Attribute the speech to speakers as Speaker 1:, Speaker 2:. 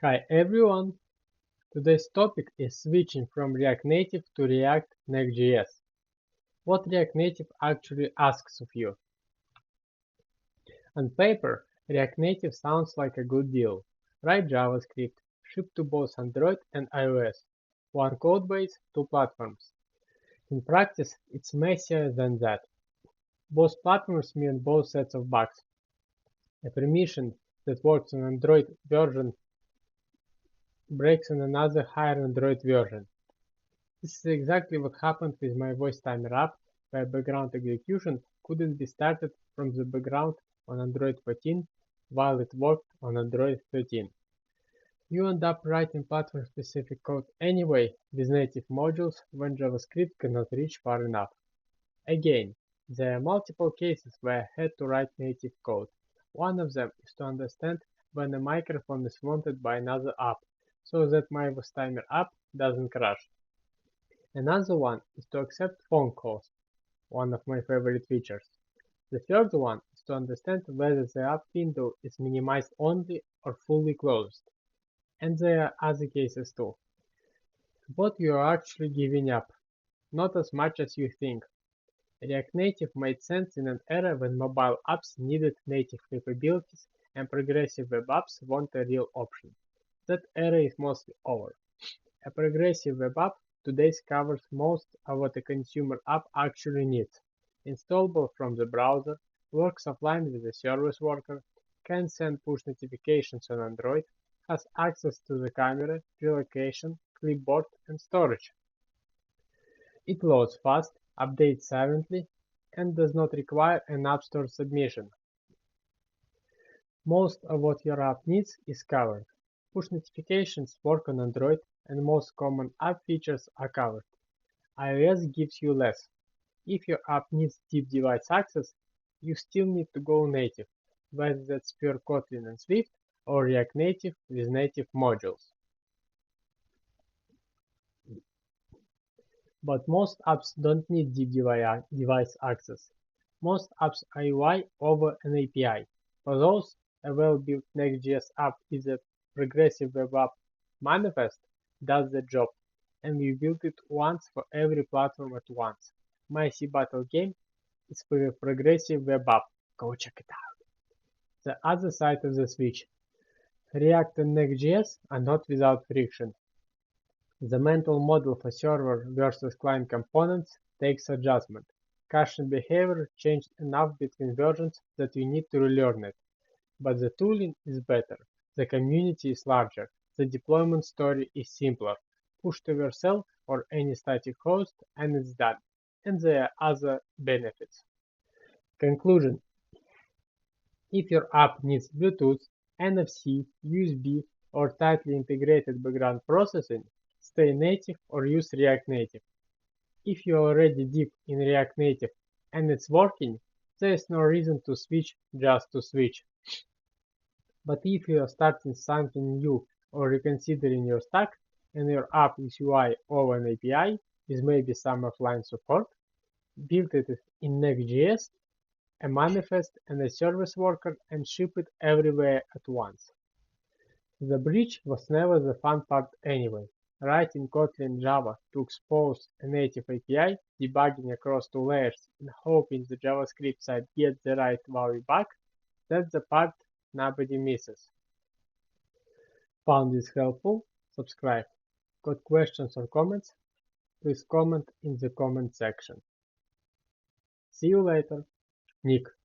Speaker 1: Hi everyone! Today's topic is switching from React Native to React Next.js. What React Native actually asks of you. On paper, React Native sounds like a good deal. Write JavaScript, ship to both Android and iOS. One codebase, two platforms. In practice, it's messier than that. Both platforms mean both sets of bugs. A permission that works on Android version breaks on another higher Android version. This is exactly what happened with my voice timer app, where background execution couldn't be started from the background on Android 14 while it worked on Android 13. You end up writing platform-specific code anyway with native modules when JavaScript cannot reach far enough. Again, there are multiple cases where I had to write native code. One of them is to understand when a microphone is wanted by another app, so that my voice timer app doesn't crash. Another one is to accept phone calls, one of my favorite features. The third one is to understand whether the app window is minimized only or fully closed. And there are other cases too. What you are actually giving up, not as much as you think. React Native made sense in an era when mobile apps needed native capabilities and progressive web apps weren't a real option. That era is mostly over. A progressive web app today covers most of what a consumer app actually needs: installable from the browser, works offline with a service worker, can send push notifications on Android, has access to the camera, relocation, clipboard, and storage. It loads fast, updates silently, and does not require an App Store submission. Most of what your app needs is covered. Push notifications work on Android, and most common app features are covered. iOS gives you less. If your app needs deep device access, you still need to go native, whether that's pure Kotlin and Swift or React Native with native modules. But most apps don't need deep device access. Most apps are UI over an API. For those, a well-built Next.js app is a progressive web app manifest does the job, and we built it once for every platform at once. My C Battle game is for a progressive web app. Go check it out. The other side of the switch. React and Next.js are not without friction. The mental model for server versus client components takes adjustment. Caching behavior changed enough between versions that you need to relearn it. But the tooling is better, the community is larger, the deployment story is simpler. Push to yourself or any static host and it's done. And there are other benefits. Conclusion: if your app needs Bluetooth, NFC, USB, or tightly integrated background processing, stay native or use React Native. If you are already deep in React Native and it's working, there is no reason to switch just to switch. But if you are starting something new or reconsidering your stack, and your app is UI over an API with maybe some offline support, build it in Next.js, a manifest and a service worker, and ship it everywhere at once. The bridge was never the fun part anyway. Writing Kotlin Java to expose a native API, debugging across two layers, and hoping the JavaScript side gets the right value back, that's the part nobody misses. Found this helpful? Subscribe. Got questions or comments? Please comment in the comment section. See you later. Nick.